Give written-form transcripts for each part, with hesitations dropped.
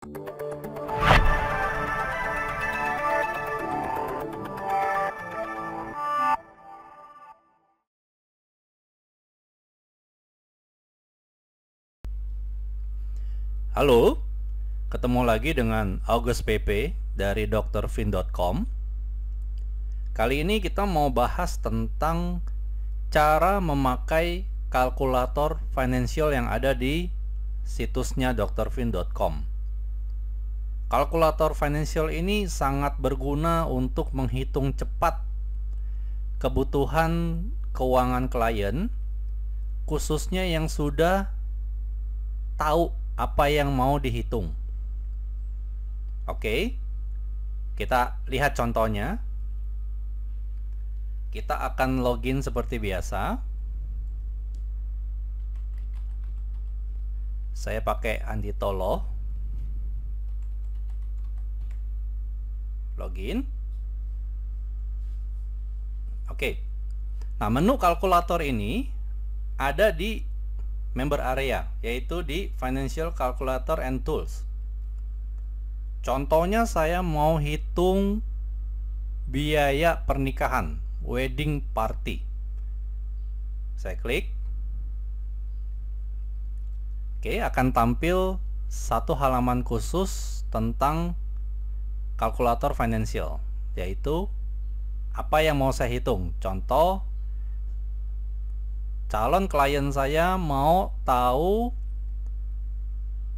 Halo, ketemu lagi dengan August PP dari drfin.com. Kali ini kita mau bahas tentang cara memakai kalkulator financial yang ada di situsnya drfin.com. Kalkulator financial ini sangat berguna untuk menghitung cepat kebutuhan keuangan klien, khususnya yang sudah tahu apa yang mau dihitung. Oke, kita lihat contohnya. Kita akan login seperti biasa. Saya pakai Anditolo. Login. Oke. Nah, menu kalkulator ini ada di member area, yaitu di Financial Calculator and Tools. Contohnya saya mau hitung biaya pernikahan, wedding party. Saya klik. Oke, akan tampil satu halaman khusus tentang kalkulator financial, yaitu apa yang mau saya hitung. Contoh, calon klien saya mau tahu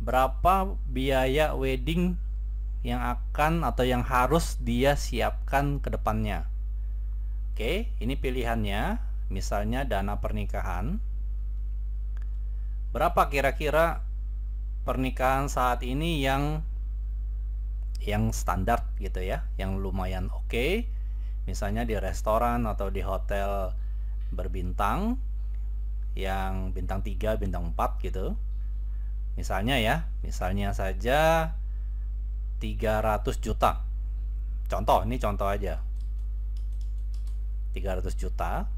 berapa biaya wedding yang akan atau yang harus dia siapkan ke depannya. Oke, ini pilihannya. Misalnya dana pernikahan. Berapa kira-kira pernikahan saat ini yang standar gitu ya, yang lumayan oke. Misalnya di restoran atau di hotel berbintang, yang bintang 3, bintang 4 gitu. Misalnya ya, misalnya saja 300 juta. Contoh, ini contoh aja. 300 juta.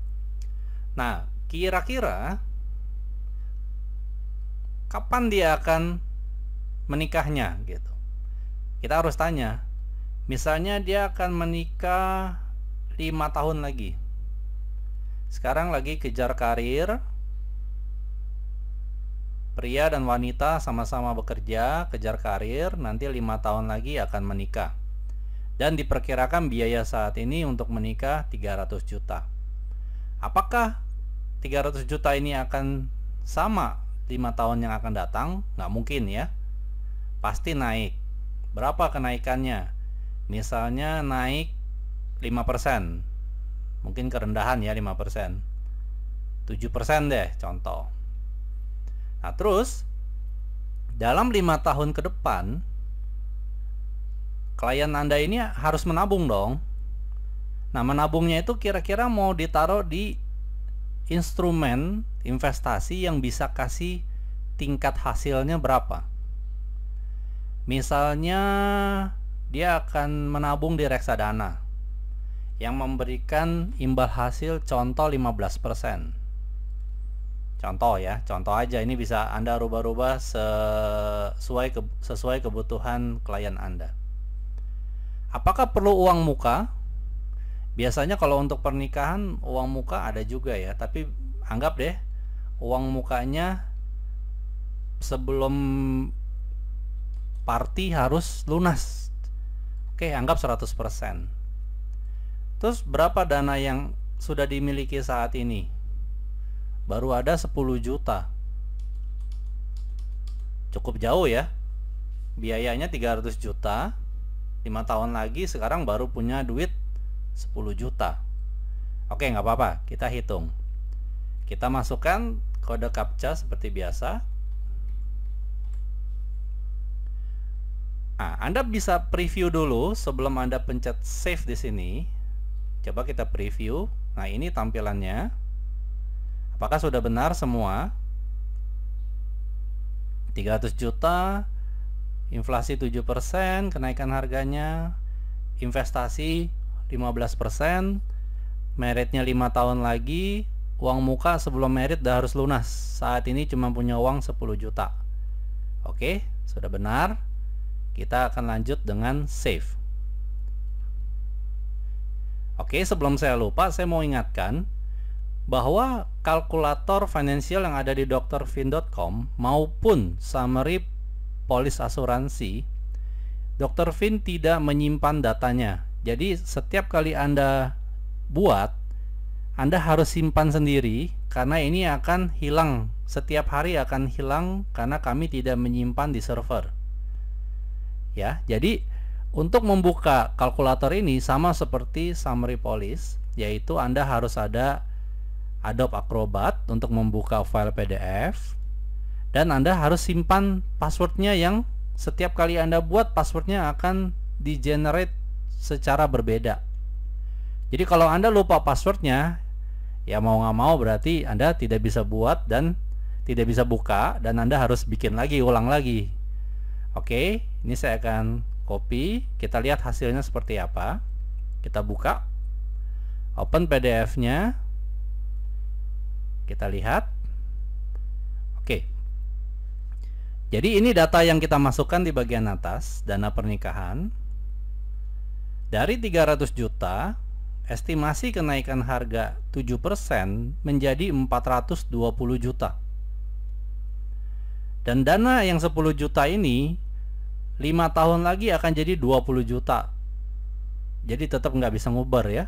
Nah, kira-kira kapan dia akan menikahnya gitu. Kita harus tanya. Misalnya dia akan menikah 5 tahun lagi. Sekarang lagi kejar karir. Pria dan wanita sama-sama bekerja, kejar karir, nanti 5 tahun lagi akan menikah. Dan diperkirakan biaya saat ini untuk menikah 300 juta. Apakah 300 juta ini akan sama 5 tahun yang akan datang? Nggak mungkin ya. Pasti naik. Berapa kenaikannya? Misalnya naik 5%. Mungkin kerendahan ya 5%. 7% deh contoh. Nah, terus dalam 5 tahun ke depan klien Anda ini harus menabung dong. Nah, menabungnya itu kira-kira mau ditaruh di instrumen investasi yang bisa kasih tingkat hasilnya berapa. Misalnya dia akan menabung di reksadana yang memberikan imbal hasil contoh 15%. Contoh ya, contoh aja, ini bisa Anda rubah-rubah sesuai kebutuhan klien Anda. Apakah perlu uang muka? Biasanya kalau untuk pernikahan uang muka ada juga ya, tapi anggap deh uang mukanya sebelum party harus lunas. Oke, anggap 100%. Terus berapa dana yang sudah dimiliki saat ini? Baru ada 10 juta. Cukup jauh ya. Biayanya 300 juta. 5 tahun lagi sekarang baru punya duit 10 juta. Oke, nggak apa-apa. Kita hitung. Kita masukkan kode captcha seperti biasa. Nah, Anda bisa preview dulu sebelum Anda pencet save di sini. Coba kita preview. Nah, ini tampilannya. Apakah sudah benar semua? 300 juta, inflasi 7%, kenaikan harganya, investasi 15%, meritnya 5 tahun lagi, uang muka sebelum merit udah harus lunas. Saat ini cuma punya uang 10 juta. Oke, sudah benar. kita akan lanjut dengan save. Oke, sebelum saya lupa, saya mau ingatkan bahwa kalkulator finansial yang ada di drfin.com maupun summary polis asuransi, Dr. Fin tidak menyimpan datanya. Jadi setiap kali Anda buat, Anda harus simpan sendiri karena ini akan hilang. Setiap hari akan hilang karena kami tidak menyimpan di server. Ya, jadi untuk membuka kalkulator ini sama seperti summary police, yaitu Anda harus ada Adobe Acrobat untuk membuka file PDF, dan Anda harus simpan passwordnya yang setiap kali Anda buat, passwordnya akan di-generate secara berbeda. Jadi kalau Anda lupa passwordnya, ya mau nggak mau berarti Anda tidak bisa buat dan tidak bisa buka, dan Anda harus bikin lagi, ulang lagi. Oke, ini saya akan copy, kita lihat hasilnya seperti apa. Kita buka, open PDF-nya, kita lihat. Oke, jadi ini data yang kita masukkan di bagian atas, dana pernikahan. Dari 300 juta, estimasi kenaikan harga 7% menjadi 420 juta. Dan dana yang 10 juta ini 5 tahun lagi akan jadi 20 juta. Jadi tetap nggak bisa ngubar ya.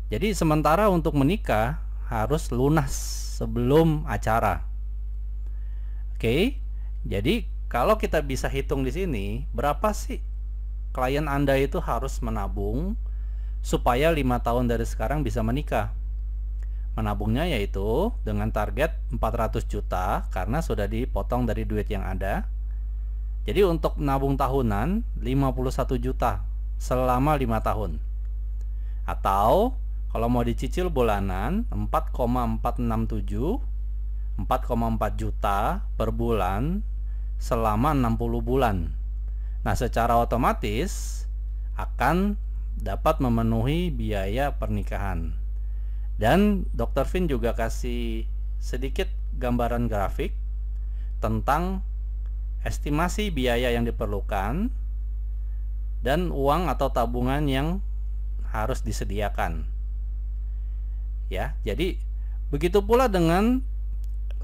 Jadi sementara untuk menikah harus lunas sebelum acara. Oke, jadi kalau kita bisa hitung di sini, berapa sih klien Anda itu harus menabung supaya 5 tahun dari sekarang bisa menikah? Menabungnya yaitu dengan target 400 juta karena sudah dipotong dari duit yang ada. Jadi untuk menabung tahunan 51 juta selama 5 tahun. Atau kalau mau dicicil bulanan 4,467 4,4 juta per bulan selama 60 bulan. Nah, secara otomatis akan dapat memenuhi biaya pernikahan. Dan Dr. Fin juga kasih sedikit gambaran grafik tentang estimasi biaya yang diperlukan dan uang atau tabungan yang harus disediakan. Ya, jadi begitu pula dengan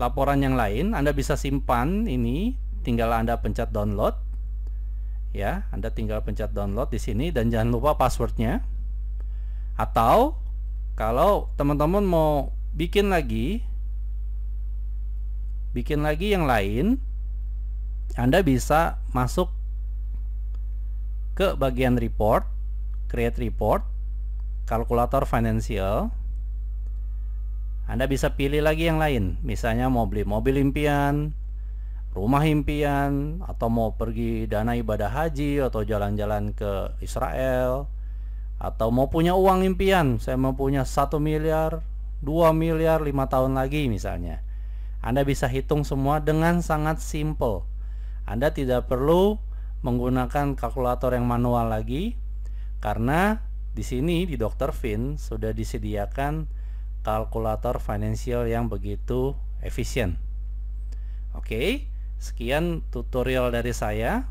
laporan yang lain. Anda bisa simpan ini, tinggal Anda pencet download. Ya, Anda tinggal pencet download di sini dan jangan lupa passwordnya. Atau kalau teman-teman mau bikin lagi yang lain, Anda bisa masuk ke bagian report, create report, kalkulator financial. Anda bisa pilih lagi yang lain, misalnya mau beli mobil impian, rumah impian, atau mau pergi dana ibadah haji, atau jalan-jalan ke Israel, atau mau punya uang impian, saya mau punya 1 miliar, 2 miliar 5 tahun lagi misalnya. Anda bisa hitung semua dengan sangat simple. Anda tidak perlu menggunakan kalkulator yang manual lagi, karena di sini di Dr. Fin sudah disediakan kalkulator financial yang begitu efisien. Oke, sekian tutorial dari saya.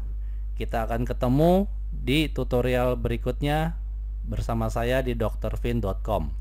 Kita akan ketemu di tutorial berikutnya bersama saya di drfin.com.